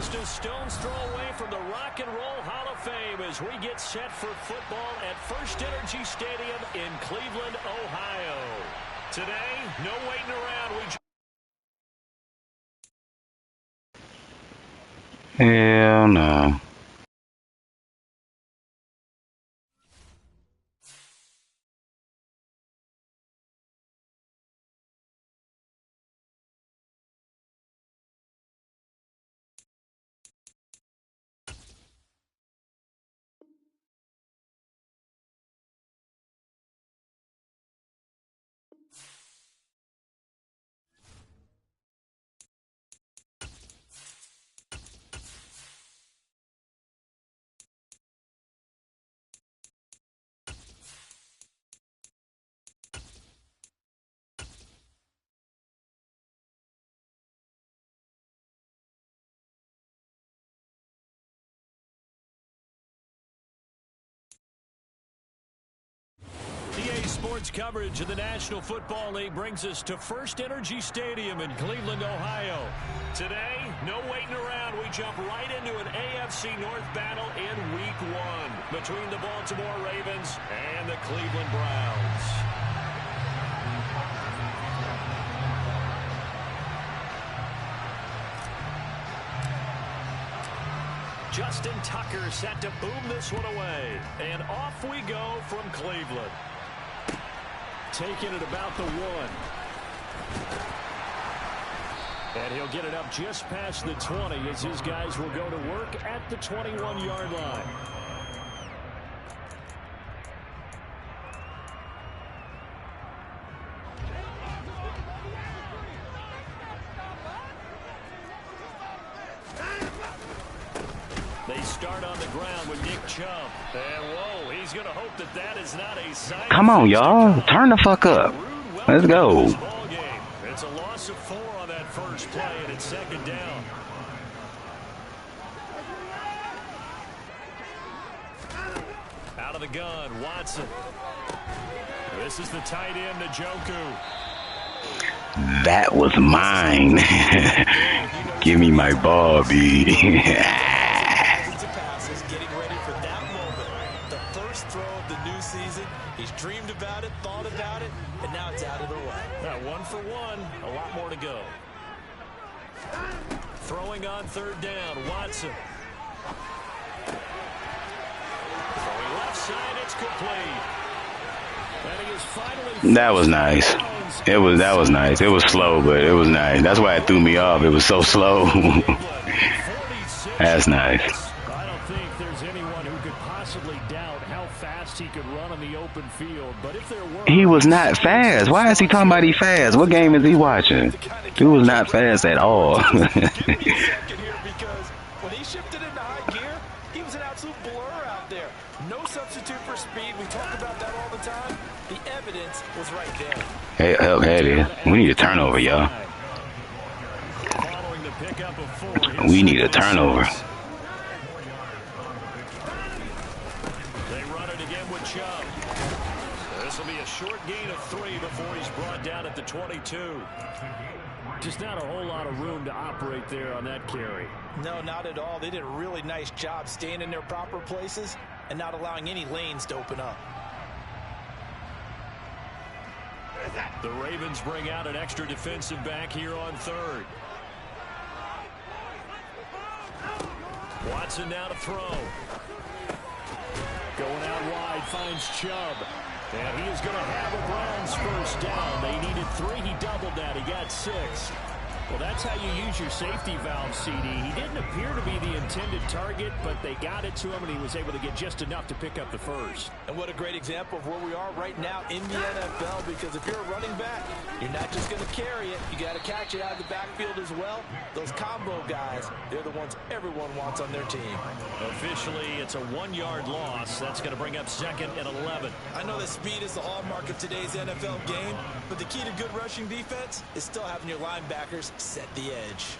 just a stone's throw away from the Rock and Roll Hall of Fame as we get set for football at First Energy Stadium in Cleveland, Ohio. Today, no waiting around. Hell no. Sports coverage of the National Football League brings us to First Energy Stadium in Cleveland, Ohio. Today, no waiting around. We jump right into an AFC North battle in Week 1 between the Baltimore Ravens and the Cleveland Browns. Justin Tucker set to boom this one away. And off we go from Cleveland. Taking it about the 1. And he'll get it up just past the 20 as his guys will go to work at the 21-yard line. They start on the ground with Nick Chubb. And whoa, he's going to hope that that is not a sign. Come on, y'all. Turn the fuck up. Let's go. It's a loss of 4 on that first play, and it's second down. Out of the gun, Watson. This is the tight end, Njoku. That was mine. Give me my ball, B. He's dreamed about it, thought about it, and now it's out of the way. Now 1 for 1, a lot more to go. Throwing on third down, Watson. Throwing left side, it's complete. And he is finally. That was nice. That was nice. It was slow, but it was nice. That's why it threw me off. It was so slow. That's nice. I don't think there's anyone who could possibly doubt how fast he could run on the open field. But if there were, he was not fast. Why is he talking about he fast? What game is he watching? He was not fast at all. Give me a second here, because when he shifted into high gear, he was an absolute blur out there. No substitute for speed. We talk about that all the time. The evidence was right there. Hey, we need a turnover, y'all. We need a turnover. They run it again with Chubb. This will be a short gain of 3 before he's brought down at the 22. Just not a whole lot of room to operate there on that carry. No, not at all. They did a really nice job staying in their proper places and not allowing any lanes to open up. The Ravens bring out an extra defensive back here on third. Watson now to throw. Going out wide, finds Chubb. And he is going to have a Browns first down. They needed 3. He doubled that. He got 6. Well, that's how you use your safety valve, CD. He didn't appear to be the intended target, but they got it to him, and he was able to get just enough to pick up the first. And what a great example of where we are right now in the NFL, because if you're a running back, you're not just going to carry it. You got to catch it out of the backfield as well. Those combo guys, they're the ones everyone wants on their team. Officially, it's a 1-yard loss. That's going to bring up second and 11. I know that speed is the hallmark of today's NFL game, but the key to good rushing defense is still having your linebackers set the edge.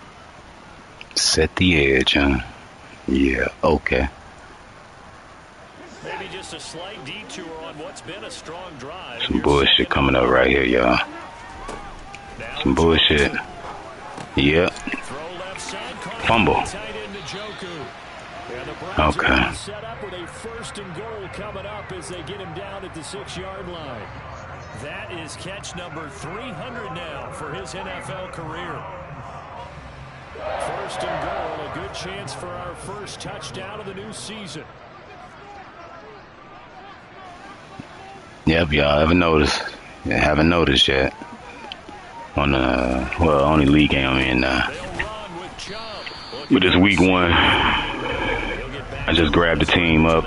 Set the edge, huh? Yeah, okay. Maybe just a slight detour on what's been a strong drive. Some bullshit coming up right here, y'all. Some bullshit. Yep. Throw left side Fumble. And the Browns Okay. are set up with a 1st and goal coming up as they get him down at the 6-yard line. That is catch number 300 now for his NFL career. 1st and goal, a good chance for our first touchdown of the new season. Yep, y'all haven't noticed. Yeah, haven't noticed yet. On the only league game I'm in now. But it's week 1. I just grabbed the team up.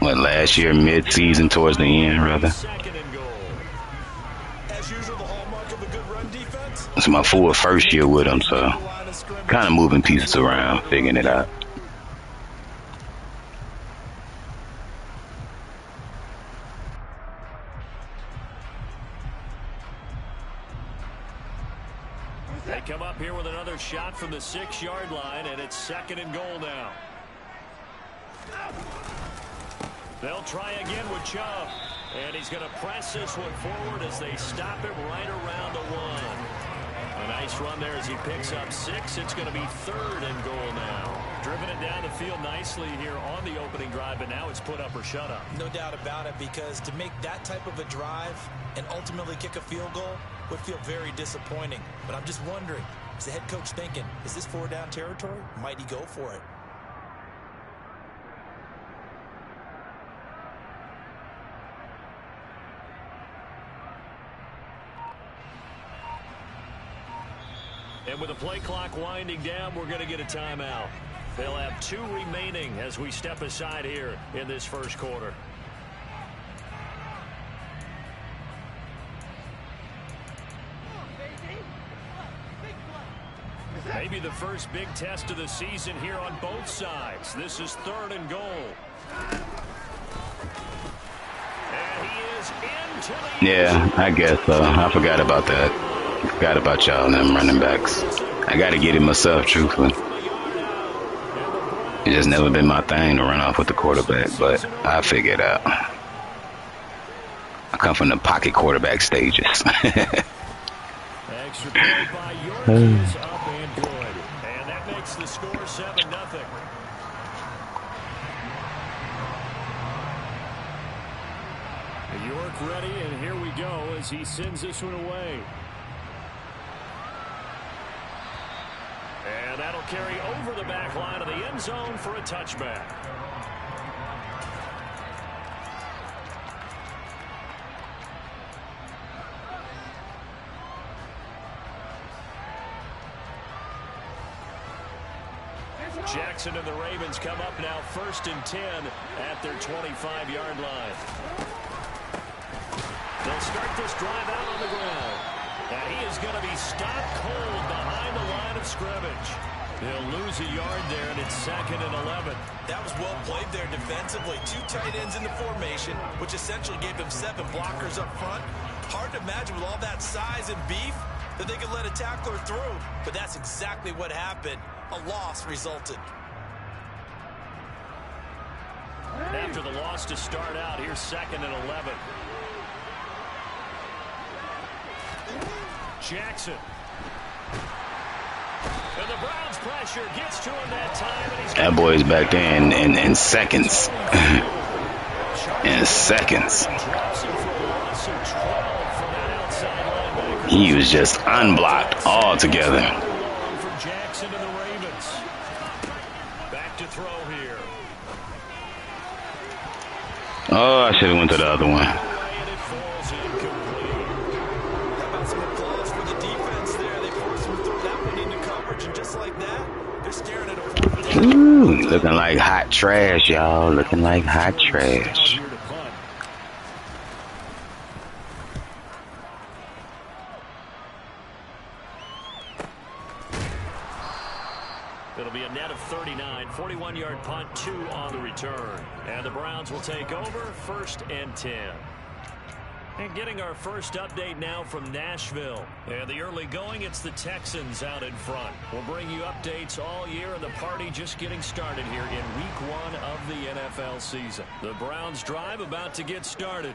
Last year, mid-season, towards the end, rather. It's my full first year with them, so kind of moving pieces around, figuring it out. They come up here with another shot from the 6-yard line, and it's 2nd and goal now. They'll try again with Chubb, and he's going to press this one forward as they stop him right around the 1. A nice run there as he picks up 6. It's going to be 3rd and goal now. Driven it down the field nicely here on the opening drive, but now it's put up or shut up. No doubt about it, because to make that type of a drive and ultimately kick a field goal would feel very disappointing. But I'm just wondering, is the head coach thinking, is this 4-down territory? Might he go for it? And with the play clock winding down, we're going to get a timeout. They'll have 2 remaining as we step aside here in this first quarter. Maybe the first big test of the season here on both sides. This is 3rd and goal. And he is into the... Yeah, I guess so. I forgot about that. Forgot about y'all and them running backs. I got to get it myself, truthfully. It's just never been my thing to run off with the quarterback, but I figure it out. I come from the pocket quarterback stages. Extra play by York is up and good. And that makes the score 7-0. York ready, and here we go as he sends this one away. And that'll carry over the back line of the end zone for a touchback. Jackson and the Ravens come up now 1st and 10 at their 25-yard line. They'll start this drive out on the ground. And he is going to be stopped cold behind the line of scrimmage. He'll lose a yard there, and it's 2nd and 11. That was well played there defensively. 2 tight ends in the formation, which essentially gave them 7 blockers up front. Hard to imagine with all that size and beef that they could let a tackler through. But that's exactly what happened. A loss resulted. After the loss to start out, here's 2nd and 11. Jackson. And the Browns pressure gets to him that time. And he's That boy's back there in seconds. In seconds. He was just unblocked altogether. For Jackson and the Ravens. Back to throw here. Oh, I should have went to the other one. And it falls incomplete. How about some applause for the defense there? They forced him to throw that one into coverage, and just like that, they're staring at a 4th and 8. Ooh, looking like hot trash, y'all. Looking like hot trash. It'll be a net of 39, 41-yard punt, 2 on the return. And the Browns will take over 1st and 10. And getting our first update now from Nashville. And the early going, it's the Texans out in front. We'll bring you updates all year, and the party just getting started here in week 1 of the NFL season. The Browns drive about to get started.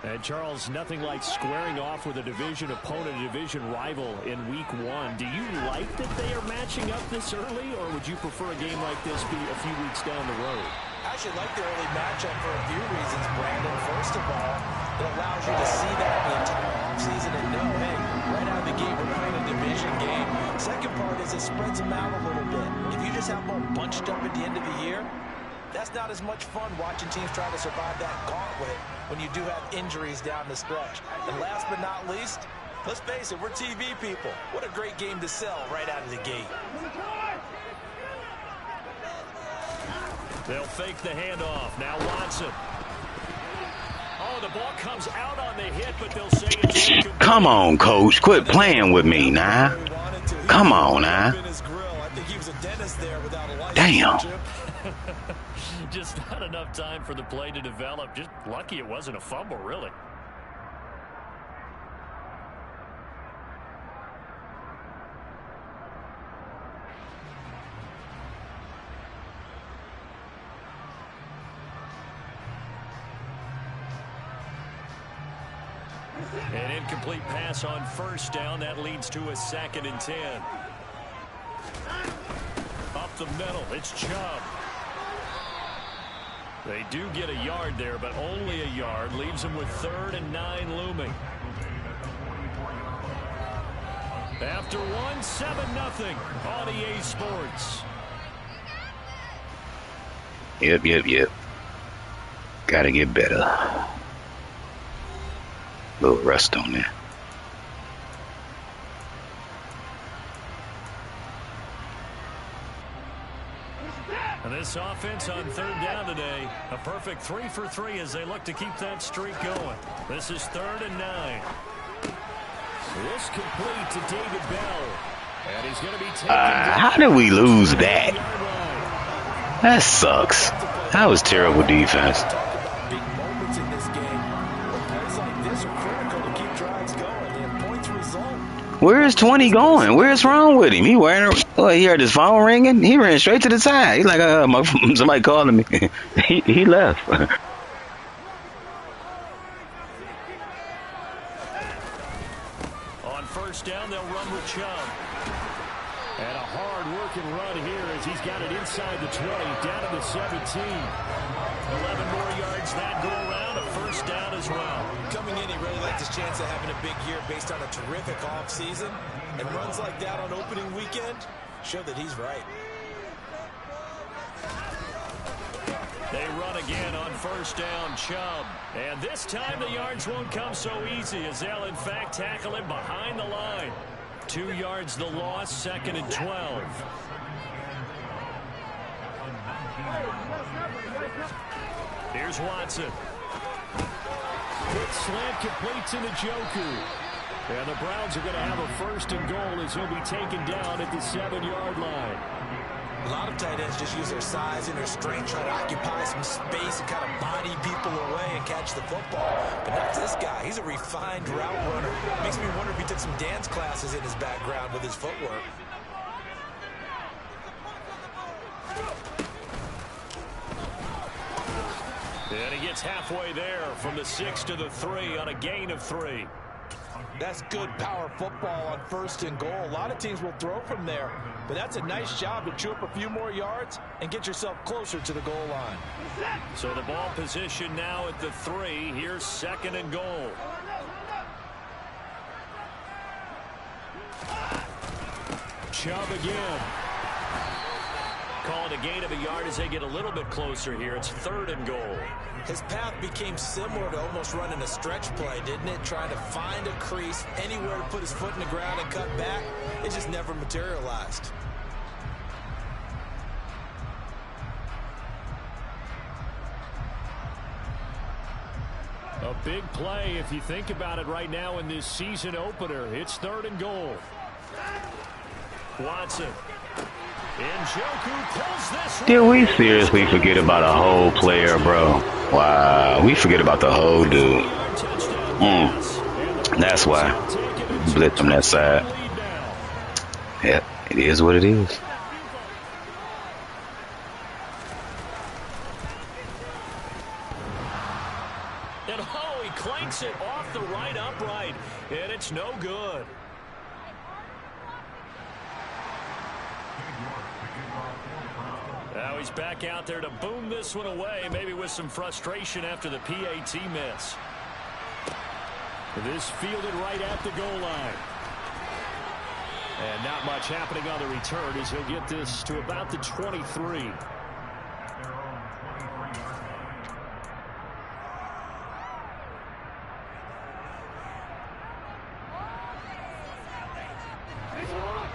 And Charles, nothing like squaring off with a division opponent, a division rival in week 1. Do you like that they are matching up this early, or would you prefer a game like this be a few weeks down the road? I actually like the early matchup for a few reasons, Brandon. First of all, it allows you to see that the entire offseason and know, hey, right out of the gate, we're playing a division game. Second part is it spreads them out a little bit. If you just have them bunched up at the end of the year, that's not as much fun watching teams try to survive that gauntlet when you do have injuries down the stretch. And last but not least, let's face it, we're TV people. What a great game to sell right out of the gate. They'll fake the handoff. Now Watson. Oh, the ball comes out on the hit, but they'll say it's incomplete. Come on, coach. Quit playing with me now. Come on now. Damn. Just not enough time for the play to develop. Just lucky it wasn't a fumble, really. An incomplete pass on first down. That leads to a 2nd and 10. Up the middle, it's Chubb. They do get a yard there, but only a yard. Leaves them with 3rd and 9 looming. After 1, 7-0 on EA Sports. Yep. Gotta get better. A little rust on there. And this offense on 3rd down today, a perfect 3 for 3 as they look to keep that streak going. This is 3rd and 9. This complete to David Bell. And he's going to be taken how did we lose that? That sucks. That was terrible defense. Big moments in this game. Plays like this are critical to keep drives going and points result. Where's 20 going? Where's wrong with him? He he heard his phone ringing. He ran straight to the side. He's like, somebody calling me. he left. On first down, they'll run with Chubb. And a hard-working run here as he's got it inside the 20, down to the 17. 11 more yards that go around, a first down as well. Coming in, he really liked his chance of having a big year based on a terrific offseason. And runs like that on opening weekend show that he's right. They run again on first down, Chubb. And this time the yards won't come so easy as they'll, in fact, tackle him behind the line. 2 yards the loss, 2nd and 12. Here's Watson. Quick slant completes into Njoku. And the Browns are going to have a 1st and goal as he'll be taken down at the 7-yard line. A lot of tight ends just use their size and their strength, try to occupy some space and kind of body people away and catch the football. But not this guy. He's a refined route runner. Makes me wonder if he took some dance classes in his background with his footwork. And he gets halfway there from the 6 to the 3 on a gain of 3. That's good power football on 1st and goal. A lot of teams will throw from there, but that's a nice job to chew up a few more yards and get yourself closer to the goal line. So the ball position now at the 3. Here's 2nd and goal. Chubb again. Call it a gain of a yard as they get a little bit closer here. It's 3rd and goal. His path became similar to almost running a stretch play, didn't it? Trying to find a crease, anywhere to put his foot in the ground and cut back. It just never materialized. A big play if you think about it right now in this season opener. It's 3rd and goal. Watson. Did we seriously forget about a whole player, bro? Wow, we forget about the whole dude. That's why. Blitz from that side. Yep, it is what it is. And oh, he clanks Now he's back out there to boom this one away, maybe with some frustration after the PAT miss. This fielded right at the goal line. And not much happening on the return as he'll get this to about the 23.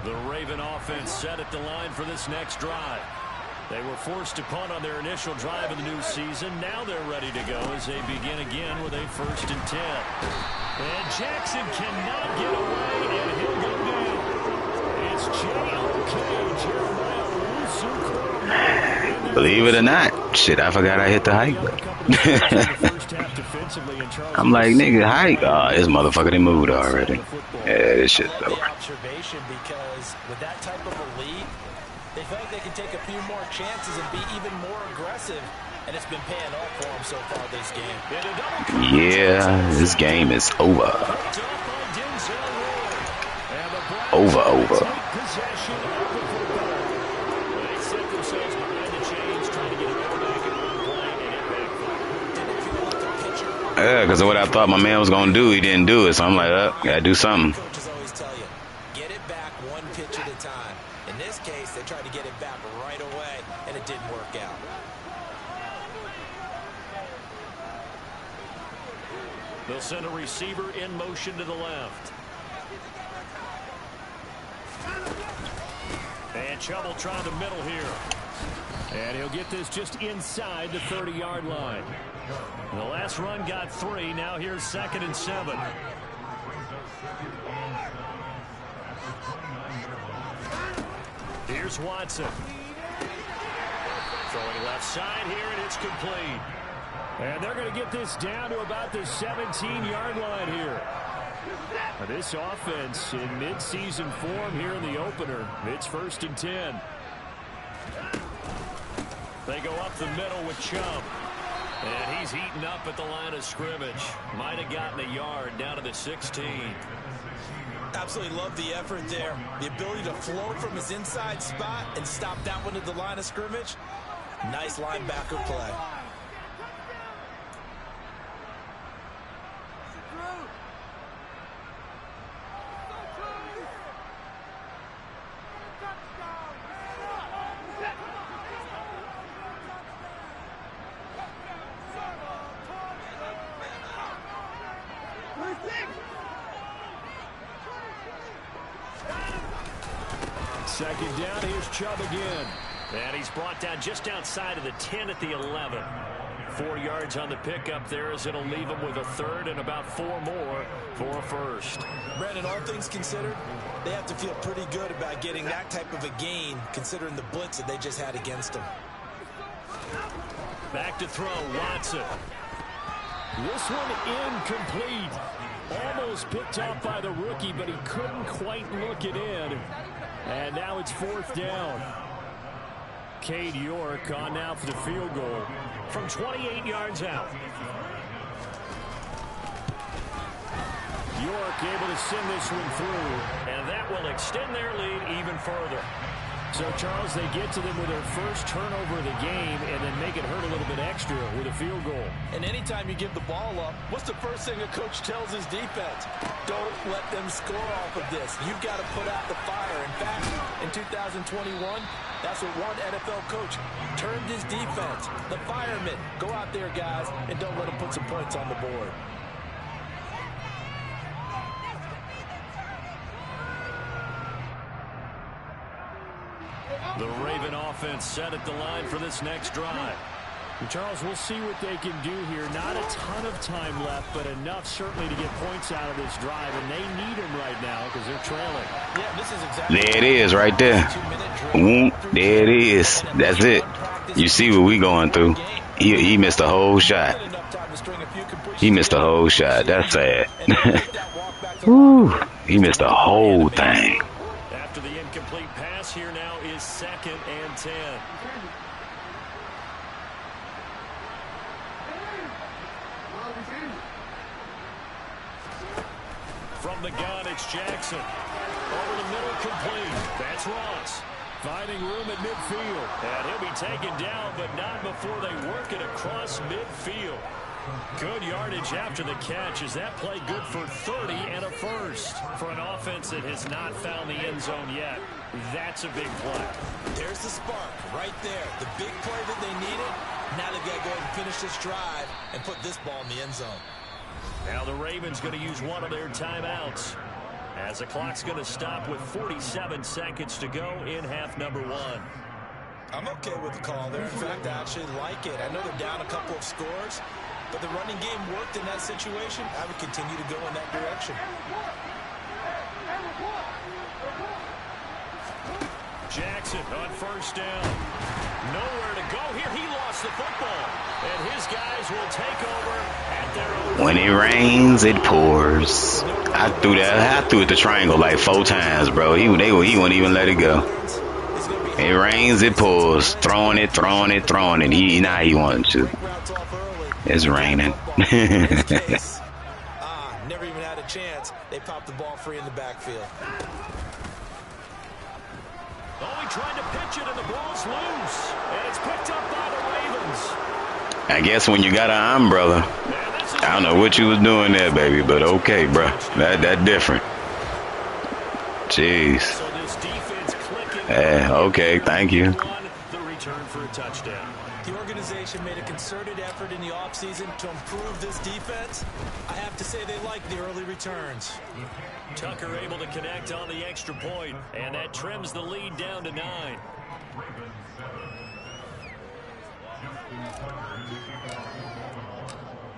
The Raven offense set at the line for this next drive. They were forced to punt on their initial drive of the new season. Now they're ready to go as they begin again with a 1st and 10. And Jackson cannot get away, and he'll go down. It's J.O.K. Jeremiah Owusu-Koramoah. Believe it or not, shit, I forgot I hit the hike. I'm like, nigga, hike. Oh, this motherfucker done moved already. Yeah, this shit's over. Observation, because with that type of a lead, they feel like they can take a few more chances and be even more aggressive, and it's been paying off for them so far this game. Yeah, this game is over. Over. Yeah, because of what I thought my man was going to do, he didn't do it. So I'm like, gotta do something. Coaches always tell you, get it back one pitch at a time. In this case, they tried to get it back right away, and it didn't work out. They'll send a receiver in motion to the left. And Chubb will try the middle here. And he'll get this just inside the 30-yard line. The last run got 3. Now here's 2nd and 7. Here's Watson. Throwing left side here, and it's complete. And they're going to get this down to about the 17-yard line here. Now this offense in mid-season form here in the opener. It's 1st and 10. They go up the middle with Chubb. And he's heating up at the line of scrimmage. Might have gotten a yard down to the 16. Absolutely love the effort there. The ability to float from his inside spot and stop that one at the line of scrimmage. Nice linebacker play. Second down, here's Chubb again. And he's brought down just outside of the 10 at the 11. 4 yards on the pickup there as it'll leave him with a 3rd and about 4 more for a 1st. Brandon, all things considered, they have to feel pretty good about getting that type of a gain considering the blitz that they just had against them. Back to throw, Watson. This one incomplete. Almost picked off by the rookie, but he couldn't quite look it in. And now it's 4th down. Cade York on now for the field goal from 28 yards out. York able to send this one through, and that will extend their lead even further. So, Charles, they get to them with their first turnover of the game and then make it hurt a little bit extra with a field goal. And anytime you give the ball up, what's the first thing a coach tells his defense? Don't let them score off of this. You've got to put out the fire. In fact, in 2021, that's what one NFL coach termed his defense. The firemen. Go out there, guys, and don't let them put some points on the board. The Raven offense set at the line for this next drive. And Charles, we'll see what they can do here. Not a ton of time left, but enough certainly to get points out of this drive, and they need them right now because they're trailing. Yeah, this is exactly there it is right there. There it is. That's it. You see what we going through. He missed a whole shot. He missed a whole shot. That's sad. Woo. He missed the whole thing. After the incomplete pass, here now is 2nd and 10. From the gun, it's Jackson. Over the middle, complete. That's Ross. Finding room at midfield. And he'll be taken down, but not before they work it across midfield. Good yardage after the catch. Is that play good for 30 and a first? For an offense that has not found the end zone yet, that's a big play. There's the spark right there. The big play that they needed. Now they've got to go ahead and finish this drive and put this ball in the end zone. Now the Ravens going to use one of their timeouts, as the clock's going to stop with 47 seconds to go in half number 1. I'm okay with the call there. In fact, I actually like it. I know they're down a couple of scores, but the running game worked in that situation. I would continue to go in that direction. Jackson on first down. Nowhere to go here. He lost the football. And his guys will take over at their own. When it rains, it pours. I threw it the triangle like 4 times, bro. He wouldn't even let it go. It rains, it pours. Throwing it. He wanted to. It's raining. Never even had a chance. They popped the ball free in the backfield. Oh, he tried to pitch it, and the ball's loose. And it's picked up by the Ravens. I guess when you got an umbrella, I don't know what you was doing there, baby, but okay, bro. That different. Jeez. So this defense clicking. Yeah, okay, thank you. The return for a touchdown. The organization made a concerted effort in the offseason to improve this defense. I have to say they like the early returns. Tucker able to connect on the extra point, and that trims the lead down to 9.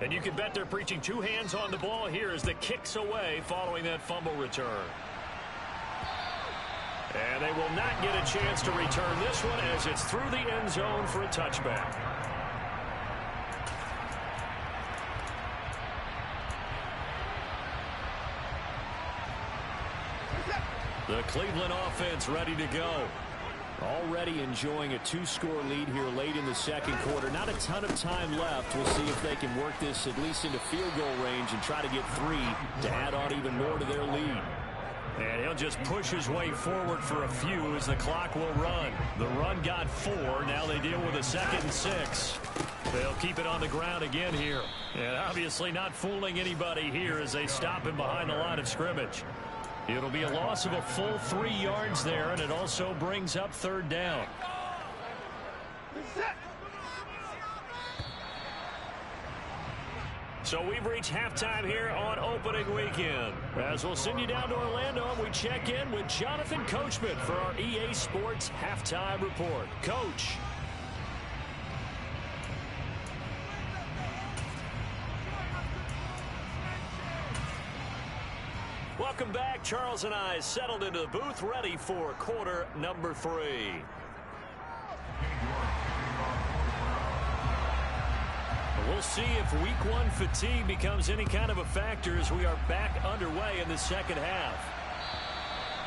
And you can bet they're preaching 2 hands on the ball here as the kick's away following that fumble return. And they will not get a chance to return this one as it's through the end zone for a touchback. The Cleveland offense ready to go. Already enjoying a 2-score lead here late in the second quarter. Not a ton of time left. We'll see if they can work this at least into field goal range and try to get 3 to add on even more to their lead. And he'll just push his way forward for a few as the clock will run. The run got 4. Now they deal with a 2nd and 6. They'll keep it on the ground again here. And obviously not fooling anybody here as they stop him behind the line of scrimmage. It'll be a loss of a full 3 yards there, and it also brings up 3rd down. So we've reached halftime here on opening weekend. As we'll send you down to Orlando, and we check in with Jonathan Coachman for our EA Sports Halftime Report. Coach. Welcome back. Charles and I settled into the booth, ready for quarter number 3. We'll see if week 1 fatigue becomes any kind of a factor as we are back underway in the second half.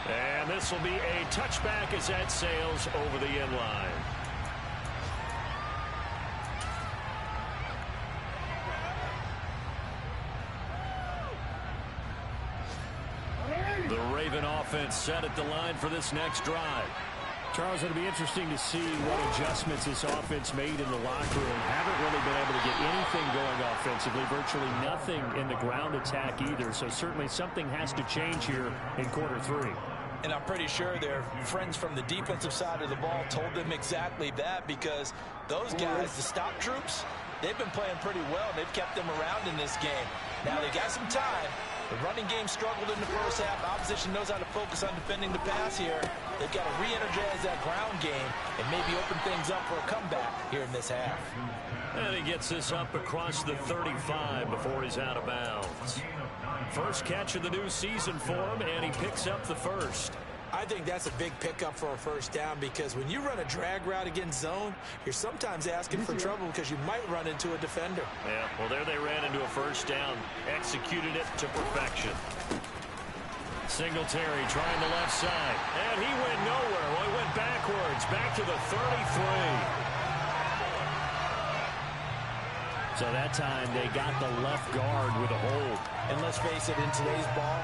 And this will be a touchback as that sails over the end line. The Raven offense set at the line for this next drive. Charles, it'll be interesting to see what adjustments this offense made in the locker room. Haven't really been able to get anything going offensively, virtually nothing in the ground attack either. So certainly something has to change here in quarter 3. And I'm pretty sure their friends from the defensive side of the ball told them exactly that, because those guys, the stop troops, they've been playing pretty well. They've kept them around in this game. Now they got some time. The running game struggled in the first half. Opposition knows how to focus on defending the pass here. They've got to re-energize that ground game and maybe open things up for a comeback here in this half. And he gets this up across the 35 before he's out of bounds. First catch of the new season for him, and he picks up the first. I think that's a big pickup for a first down, because when you run a drag route against zone, you're sometimes asking for trouble because you might run into a defender. Yeah, well, there they ran into a first down, executed it to perfection. Singletary trying the left side, and he went nowhere. Well, he went backwards, back to the 33. So that time they got the left guard with a hold. And let's face it, in today's ball,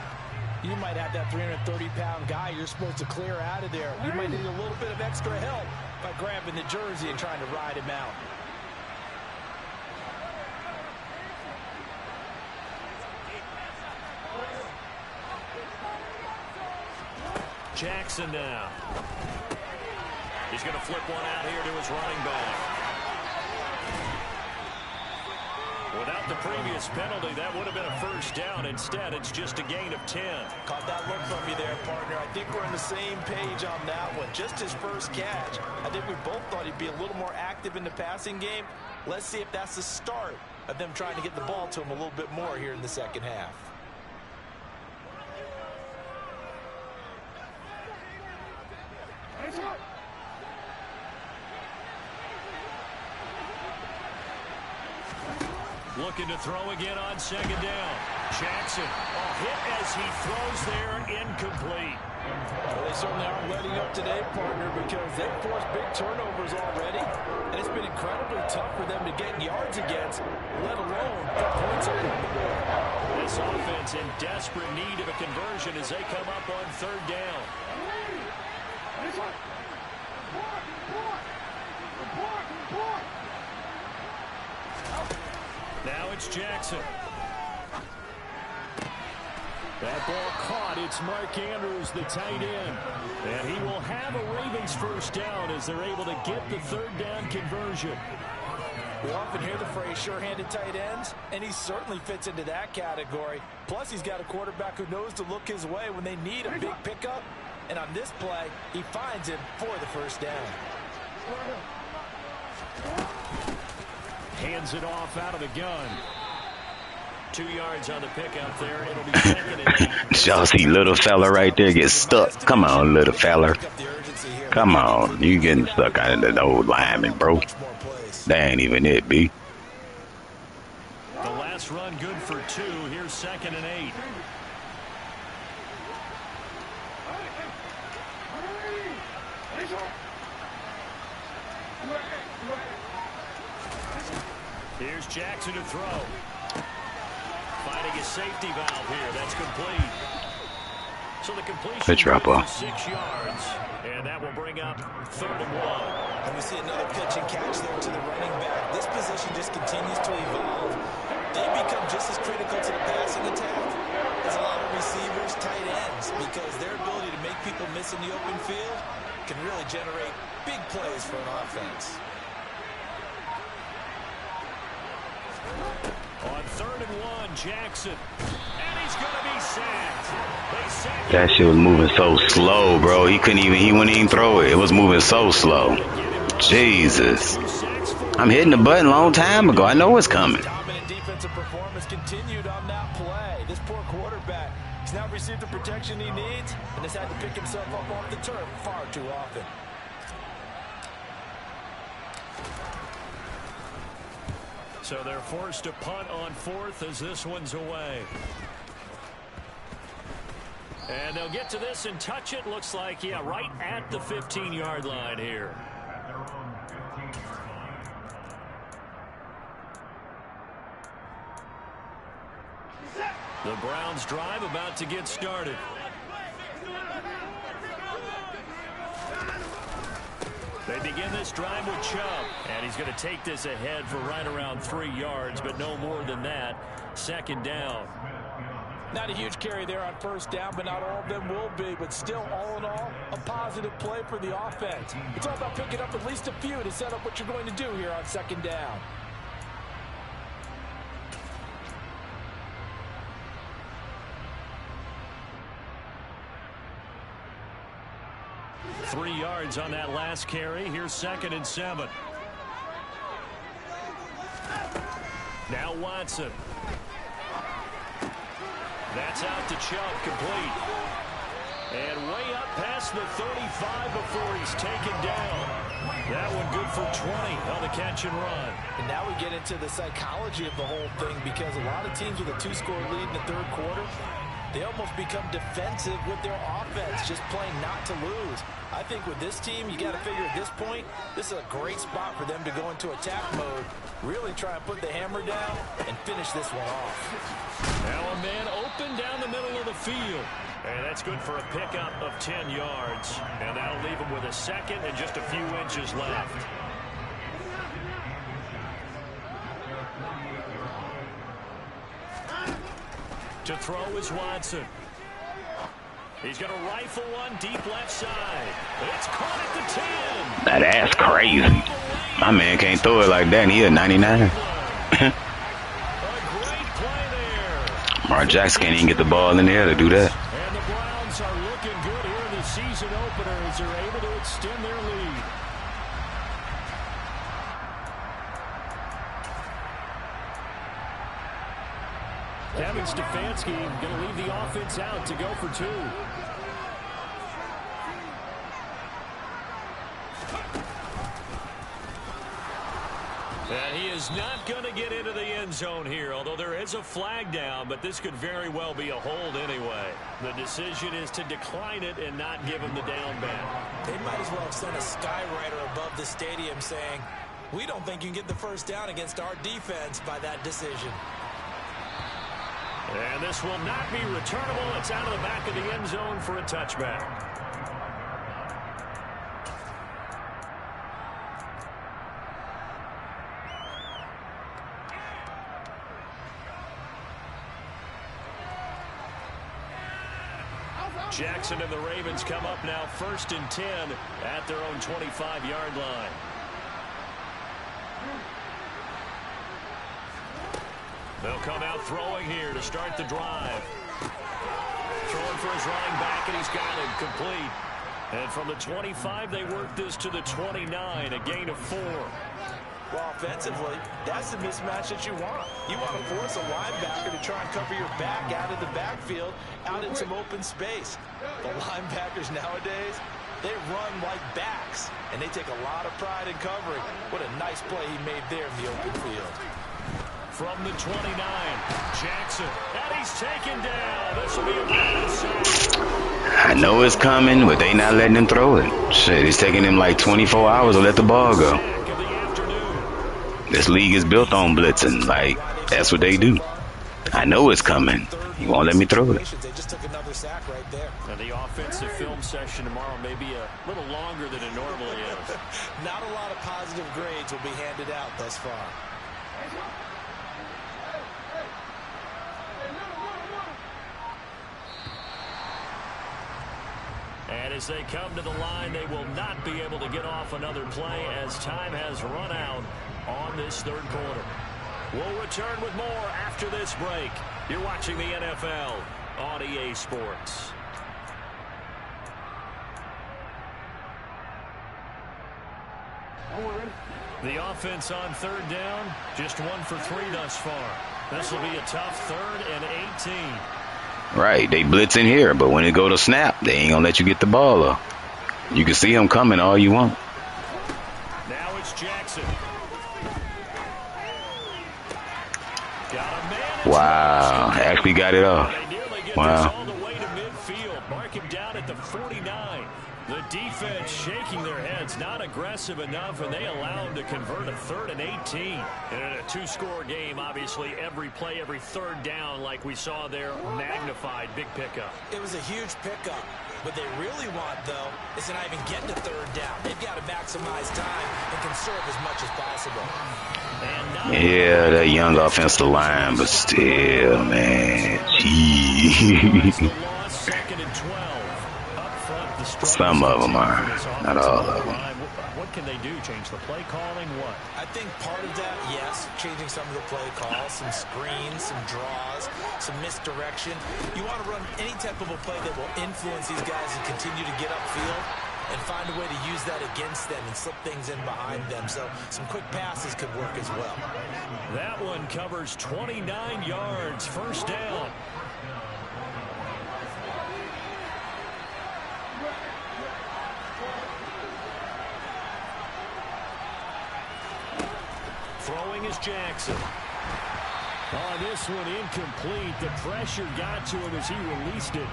You might have that 330-pound guy you're supposed to clear out of there. You might need a little bit of extra help by grabbing the jersey and trying to ride him out. Jackson now. He's going to flip one out here to his running back. Without the previous penalty, that would have been a first down. Instead, it's just a gain of 10. Caught that look from you there, partner. I think we're on the same page on that one. Just his first catch. I think we both thought he'd be a little more active in the passing game. Let's see if that's the start of them trying to get the ball to him a little bit more here in the second half. Looking to throw again on second down. Jackson, a hit as he throws there, incomplete. Well, they certainly aren't letting up today, partner, because they've forced big turnovers already, and it's been incredibly tough for them to get yards against, let alone put points on the board. This offense in desperate need of a conversion as they come up on third down. Now it's Jackson. That ball caught. It's Mark Andrews, the tight end. And he will have a Ravens first down as they're able to get the third down conversion. We often hear the phrase sure-handed tight ends, and he certainly fits into that category. Plus, he's got a quarterback who knows to look his way when they need a big pickup. And on this play, he finds him for the first down. Hands it off out of the gun. 2 yards on the pickup there. It'll be second and 8. Y'all see little fella right there get stuck. Come on, little fella. Come on. You getting stuck out of the old lineman, bro. That ain't even it, B. The last run good for 2. Here's second and 8. Here's Jackson to throw. Finding a safety valve here. That's complete. So the completion drop-off. 6 yards. And that will bring up third and 1. And we see another pitch and catch there to the running back. This position just continues to evolve. They become just as critical to the passing attack as a lot of receivers, tight ends, because their ability to make people miss in the open field can really generate big plays for an offense. On third and 1, Jackson. And he's going to be sacked. That shit was moving so slow, bro. He wouldn't even throw it. It was moving so slow. Jesus. I'm hitting the button a long time ago. I know it's coming. Dominant defensive performance continued on that play. This poor quarterback, he's now received the protection he needs and has had to pick himself up off the turf far too often. So they're forced to punt on fourth as this one's away. And they'll get to this and touch it. Looks like, yeah, right at the 15-yard line here. The Browns drive about to get started. They begin this drive with Chubb, and he's going to take this ahead for right around 3 yards, but no more than that. Second down. Not a huge carry there on first down, but not all of them will be. But still, all in all, a positive play for the offense. It's all about picking up at least a few to set up what you're going to do here on second down. Three yards on that last carry. Here's second and 7. Now Watson. That's out to Chubb, complete. And way up past the 35 before he's taken down. That one good for 20 on the catch and run. And now we get into the psychology of the whole thing, because a lot of teams with a 2-score lead in the third quarter, They almost become defensive with their offense, just playing not to lose. I think with this team, you got to figure at this point, this is a great spot for them to go into attack mode, really try and put the hammer down and finish this one off. Now a man open down the middle of the field. And that's good for a pickup of 10 yards. And that'll leave him with a second and just a few inches left. To throw is Watson. He's going to rifle one deep left side. It's caught at the 10. That's crazy. My man can't throw it like that, and he a 99. A great play there. Mark Jackson can't even get the ball in the air to do that. And the Browns are looking good here in the season opener as they're able to extend their lead. Kevin Stefanski going to leave the offense out to go for 2. And he is not going to get into the end zone here, although there is a flag down, but this could very well be a hold anyway. The decision is to decline it and not give him the down back. They might as well have sent a skywriter above the stadium saying, we don't think you can get the first down against our defense by that decision. And this will not be returnable. It's out of the back of the end zone for a touchback. Jackson and the Ravens come up now 1st and 10 at their own 25-yard line. They'll come out throwing here to start the drive. Throwing for his running back, and he's got it complete. And from the 25, they work this to the 29, a gain of 4. Well, offensively, that's the mismatch that you want. You want to force a linebacker to try and cover your back out of the backfield, out in some open space. The linebackers nowadays, they run like backs, and they take a lot of pride in covering. What a nice play he made there in the open field. From the 29, Jackson, and he's taken down. This will be a bad sack. I know it's coming, but they not letting him throw it. Shit, it's taking him like 24 hours to let the ball go. This league is built on blitzing. Like, that's what they do. I know it's coming. He won't let me throw it. They just took another sack right there. And the offensive film session tomorrow may be a little longer than it normally is. Not a lot of positive grades will be handed out thus far. And as they come to the line, they will not be able to get off another play as time has run out on this third quarter. We'll return with more after this break. You're watching the NFL on EA Sports. The offense on third down, just 1 for 3 thus far. This will be a tough 3rd and 18. Right, they blitz in here, but when it go to snap, they ain't gonna let you get the ball up. You can see them coming all you want. Now it's Jackson. Got a man. Wow, actually got it off. They nearly get Wow. this all the way to midfield. Mark him down at the 49. The defense shaking their heads, not aggressive enough, and they allow him to convert a 3rd and 18. And in a 2-score game, obviously, every play, every third down, like we saw there, magnified, big pickup. It was a huge pickup. What they really want, though, is to not even get to 3rd down. They've got to maximize time and conserve as much as possible. Yeah, that young offensive line, but still, man. Jeez. Second and 12. Up front, the Some of them are, not all of them. What can they do? Change the play calling? What? I think part of that, yes, changing some of the play calls, some screens, some draws, some misdirection. You want to run any type of a play that will influence these guys and continue to get upfield and find a way to use that against them and slip things in behind them. So some quick passes could work as well. That one covers 29 yards, 1st down. Throwing is Jackson. Oh, this one incomplete. The pressure got to him as he released it.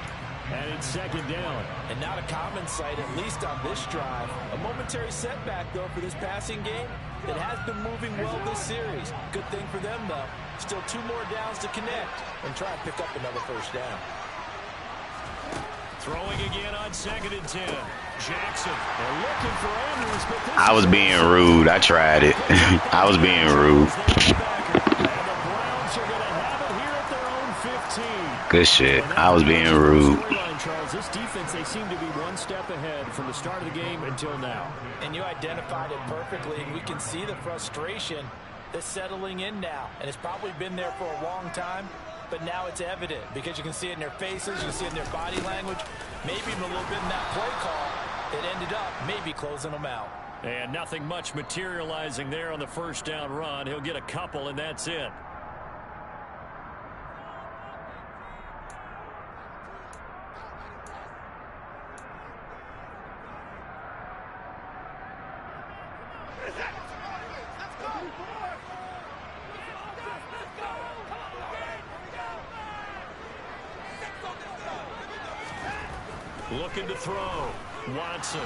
And it's second down. And not a common sight, at least on this drive. A momentary setback, though, for this passing game. It has been moving well this series. Good thing for them, though. Still 2 more downs to connect and try and pick up another first down. Throwing again on 2nd and 10. Jackson, they're looking for Andrews, but this I was being rude. I tried it. I was being rude. Good shit. I was being rude. Charles, this defense, they seem to be one step ahead from the start of the game until now. And you identified it perfectly, and we can see the frustration that's settling in now. And it's probably been there for a long time, but now it's evident because you can see it in their faces, you can see it in their body language, maybe even a little bit in that play call that ended up maybe closing them out. And nothing much materializing there on the first down run. He'll get a couple, and that's it. Looking to throw. Watson.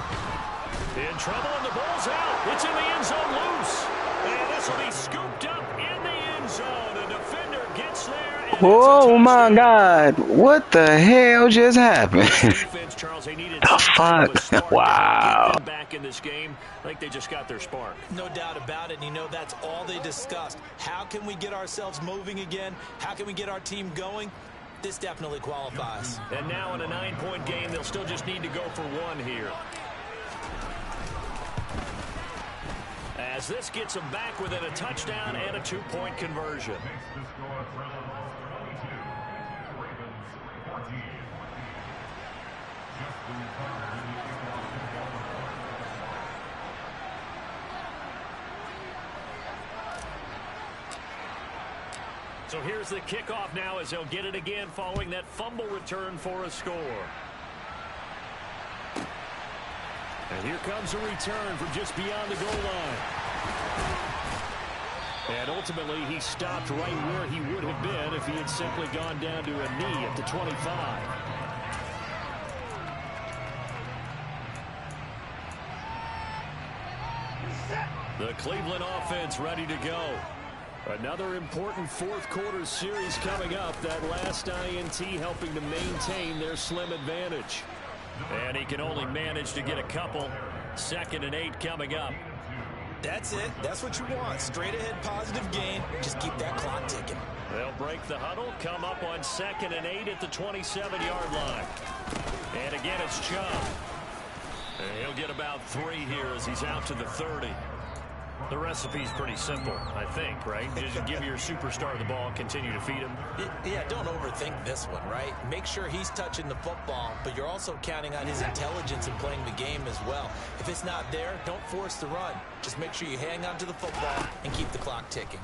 In trouble, and the ball's out. It's in the end zone loose. And this will be scooped up in the end zone. The defender gets there. Oh, my God. What the hell just happened? Defense, Charles, they needed the fuck? Wow. Back in this game, I think they just got their spark. No doubt about it. And you know that's all they discussed. How can we get ourselves moving again? How can we get our team going? This definitely qualifies. And now in a 9-point game, they'll still just need to go for 1 here. As this gets them back within a touchdown and a 2-point conversion. So here's the kickoff now as they'll get it again following that fumble return for a score. And here comes a return from just beyond the goal line. And ultimately, he stopped right where he would have been if he had simply gone down to a knee at the 25. The Cleveland offense ready to go. Another important fourth-quarter series coming up. That last INT helping to maintain their slim advantage. And he can only manage to get a couple. 2nd and 8 coming up. That's it. That's what you want. Straight ahead positive gain. Just keep that clock ticking. They'll break the huddle. Come up on 2nd and 8 at the 27-yard line. And again, it's Chubb. And he'll get about 3 here as he's out to the 30. The recipe's pretty simple, I think, right? Just give your superstar the ball and continue to feed him. Yeah, don't overthink this one, right? Make sure he's touching the football, but you're also counting on his intelligence in playing the game as well. If it's not there, don't force the run. Just make sure you hang on to the football and keep the clock ticking.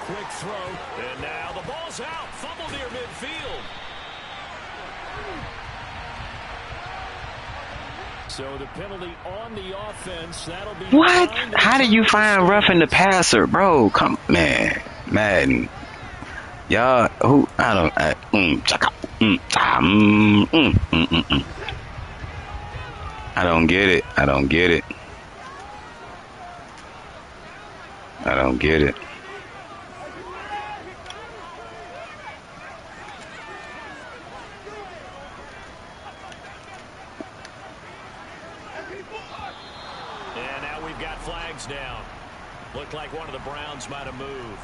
Quick throw, and now the ball's out. Fumble near midfield. So the penalty on the offense, that'll be... What? How do you find roughing the passer, bro? Come, man, Madden. Y'all, who, I don't, I don't get it. I don't get it. I don't get it. And now we've got flags down. Looked like one of the Browns might have moved.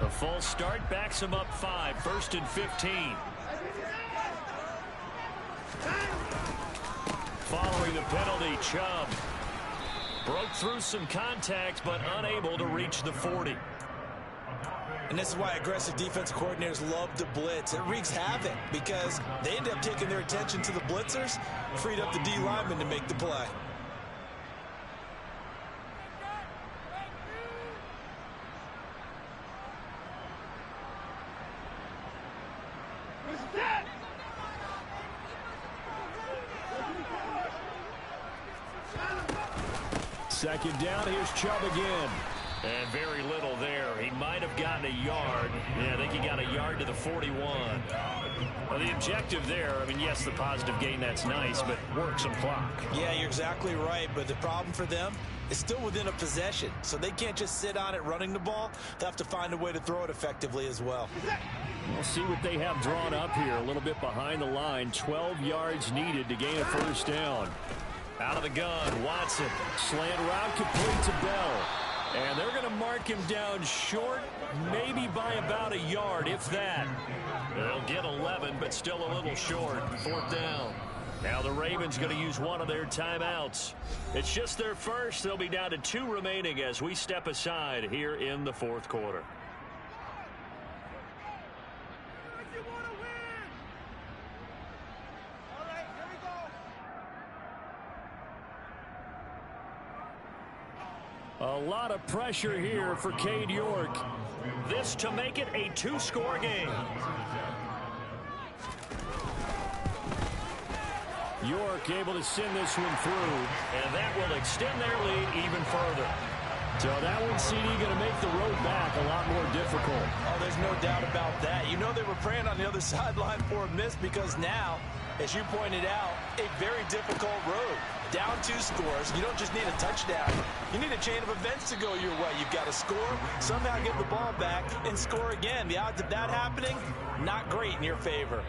A false start backs him up 5. 1st and 15. Following the penalty, Chubb broke through some contact, but unable to reach the 40. And this is why aggressive defense coordinators love to blitz. It wreaks havoc because they end up taking their attention to the blitzers, freed up the D lineman to make the play. Second down, here's Chubb again. And very little there. He might have gotten a yard. Yeah, I think he got a yard to the 41. Well, the objective there, I mean, yes, the positive gain, that's nice, but work some clock. Yeah, you're exactly right, but the problem for them is still within a possession, so they can't just sit on it running the ball. They'll have to find a way to throw it effectively as well. We'll see what they have drawn up here, a little bit behind the line. 12 yards needed to gain a first down. Out of the gun, Watson. Slant route complete to Bell. And they're going to mark him down short, maybe by about a yard, if that. They'll get 11, but still a little short. Fourth down. Now the Ravens going to use one of their timeouts. It's just their first. They'll be down to 2 remaining as we step aside here in the fourth quarter. A lot of pressure here for Cade York. This to make it a 2-score game. York able to send this one through. And that will extend their lead even further. So that one, CD, going to make the road back a lot more difficult. Oh, there's no doubt about that. You know they were praying on the other sideline for a miss because now, as you pointed out, a very difficult road. Down 2 scores. You don't just need a touchdown. You need a chain of events to go your way. You've got to score, somehow get the ball back, and score again. The odds of that happening, not great in your favor.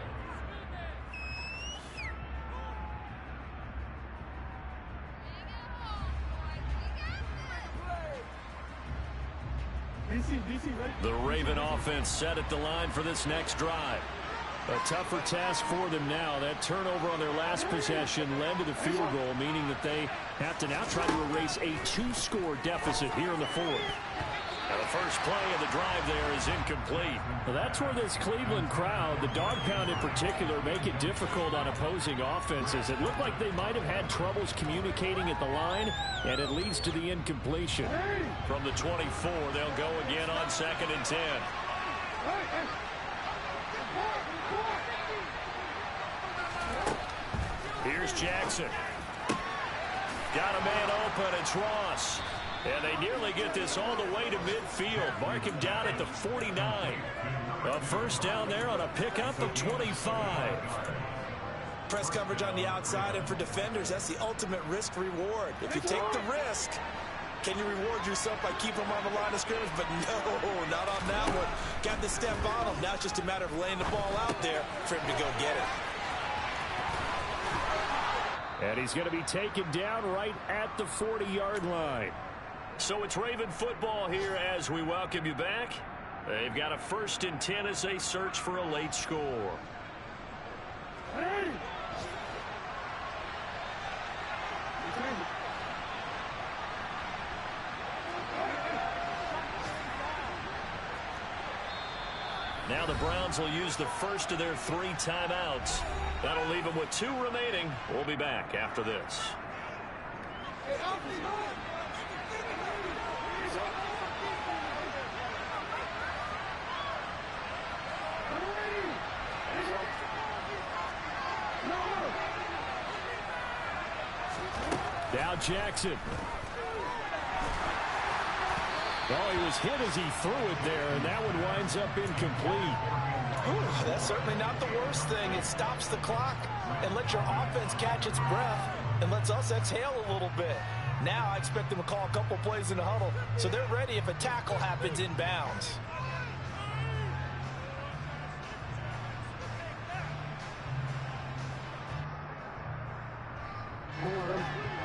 The Raven offense set at the line for this next drive. A tougher task for them now. That turnover on their last possession led to the field goal, meaning that they have to now try to erase a 2-score deficit here in the fourth. Now the first play of the drive there is incomplete. Well, that's where this Cleveland crowd, the dog pound in particular, make it difficult on opposing offenses. It looked like they might have had troubles communicating at the line, and it leads to the incompletion. From the 24, they'll go again on 2nd and 10. Here's Jackson. Got a man open. It's Ross. And they nearly get this all the way to midfield. Mark him down at the 49. A first down there on a pickup of 25. Press coverage on the outside, and for defenders, that's the ultimate risk-reward. If you take the risk, can you reward yourself by keeping them on the line of scrimmage? But no, not on that one. Got to step on him. Now it's just a matter of laying the ball out there for him to go get it. And he's going to be taken down right at the 40-yard line. So it's Raven football here as we welcome you back. They've got a 1st and 10 as they search for a late score. Now the Browns will use the first of their 3 timeouts. That'll leave them with 2 remaining. We'll be back after this. Now Jackson. Oh, he was hit as he threw it there, and that one winds up incomplete. Ooh, that's certainly not the worst thing. It stops the clock and lets your offense catch its breath and lets us exhale a little bit. Now I expect them to call a couple plays in the huddle, so they're ready if a tackle happens inbounds.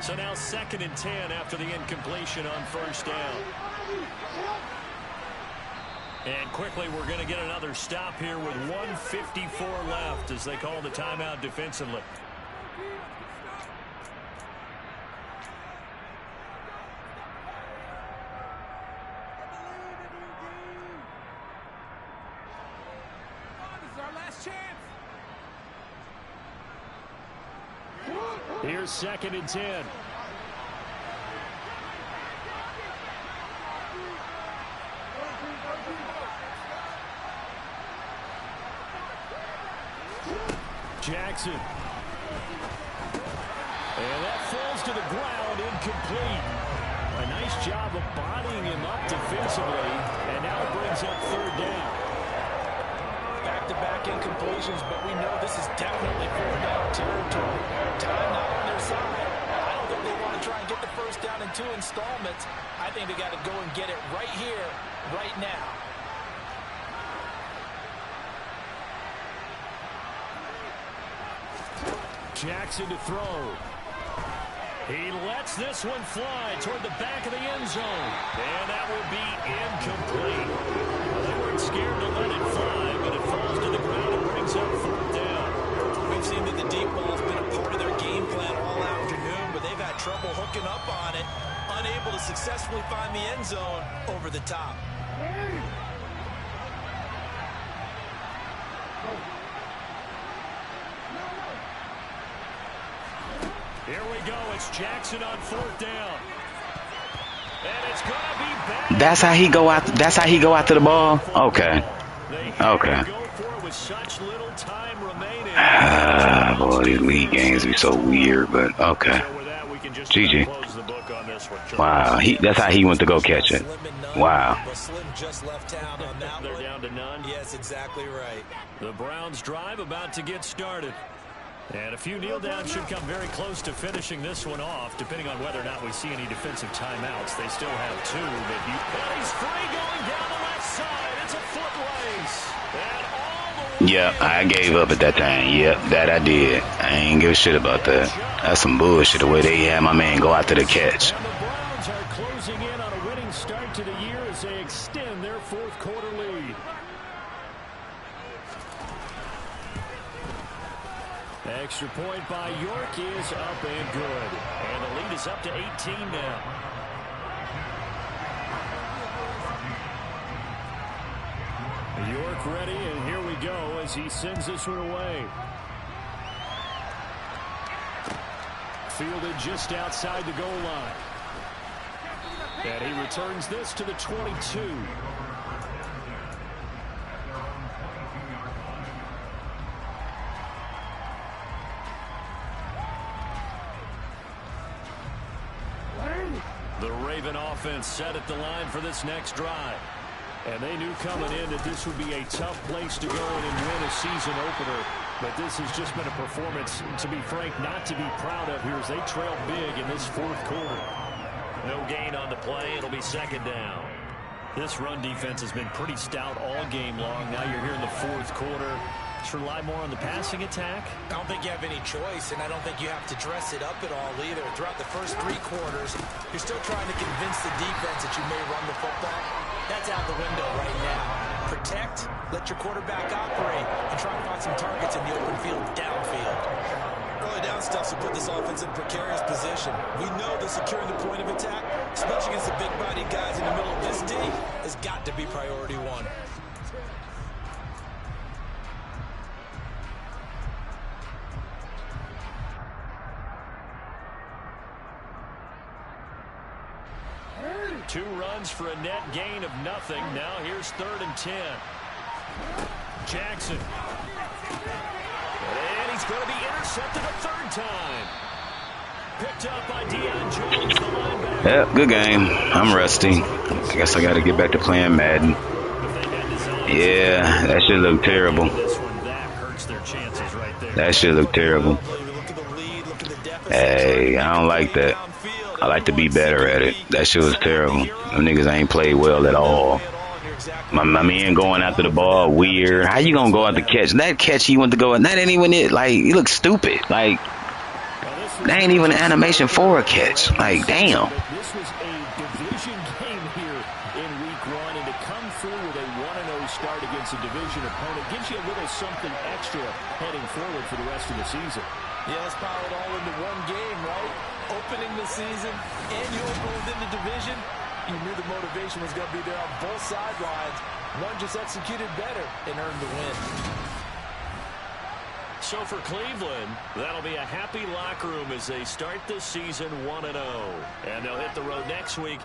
So now 2nd and 10 after the incompletion on first down. And quickly we're going to get another stop here with 1:54 left as they call the timeout defensively. Here's 2nd and 10. Jackson. And that falls to the ground, incomplete. nice job of bodying him up defensively, and now it brings up third down. Back-to-back incompletions, but we know this is definitely fourth down territory. Time not on their side. I don't think they want to try and get the first down in 2 installments. I think they got to go and get it right here, right now. Jackson to throw. He lets this one fly toward the back of the end zone. And that will be incomplete. Well, they weren't scared to let it fly, but it falls to the ground and brings up fourth down. We've seen that the deep ball has been a part of their game plan all afternoon, but they've had trouble hooking up on it, unable to successfully find the end zone over the top. Here we go. It's Jackson on fourth down. And it's going to be back. That's how he go out. That's how he go after the ball. Okay. Okay. Go for it with such little time remaining. Boy, these league games be so weird, but okay. So with that, we can just GG. close the book on this one. Wow. That's how he went to go catch it. Wow. But Slim just left town on that They're one. down to none. Yes, exactly right. The Browns drive about to get started. And a few kneel downs should come very close to finishing this one off, depending on whether or not we see any defensive timeouts. They still have 2, but he's free going down the left side. It's a foot race. And all the way. Yep, I gave up at that time. Yep, that I did. I ain't give a shit about that. That's some bullshit the way they had my man go after the catch. And the Browns are closing in on a winning start to the year as they extend their fourth quarter lead. Extra point by York is up and good. And the lead is up to 18 now. York ready, and here we go as he sends this one away. Fielded just outside the goal line. And he returns this to the 22. The Raven offense set at the line for this next drive. And they knew coming in that this would be a tough place to go in and win a season opener. But this has just been a performance, to be frank, not to be proud of here as they trail big in this fourth quarter. No gain on the play. It'll be second down. This run defense has been pretty stout all game long. Now you're here in the fourth quarter. Just rely more on the passing attack. I don't think you have any choice, and I don't think you have to dress it up at all either. Throughout the first 3 quarters, you're still trying to convince the defense that you may run the football. That's out the window right now. Protect, let your quarterback operate, and try to find some targets in the open field downfield. Early down stuff will put this offense in a precarious position. We know that securing the point of attack, especially against the big-bodied guys in the middle of this D, has got to be priority 1. Two runs for a net gain of nothing. Now here's 3rd and 10. Jackson. And he's going to be intercepted a 3rd time. Picked up by Deion Jones, the linebacker. Yep, good game. I'm rusty. I guess I got to get back to playing Madden. Yeah, that shit look terrible. That shit look terrible. Hey, I don't like that. I like to be better at it. That shit was terrible. Them niggas ain't played well at all. My man going after the ball, weird. How you gonna go out the catch? That catch he went to go, that ain't even it. Like, he looks stupid. Like, that ain't even an animation for a catch. Like, damn. This was a division game here in week 1, and to come through with a 1-0 start against a division opponent gives you a little something extra heading forward for the rest of the season. Yeah, let's pile it all into one game, right? Opening the season, and you open within the division. You knew the motivation was going to be there on both sidelines. One just executed better and earned the win. So for Cleveland, that'll be a happy locker room as they start this season 1-0. And they'll hit the road next week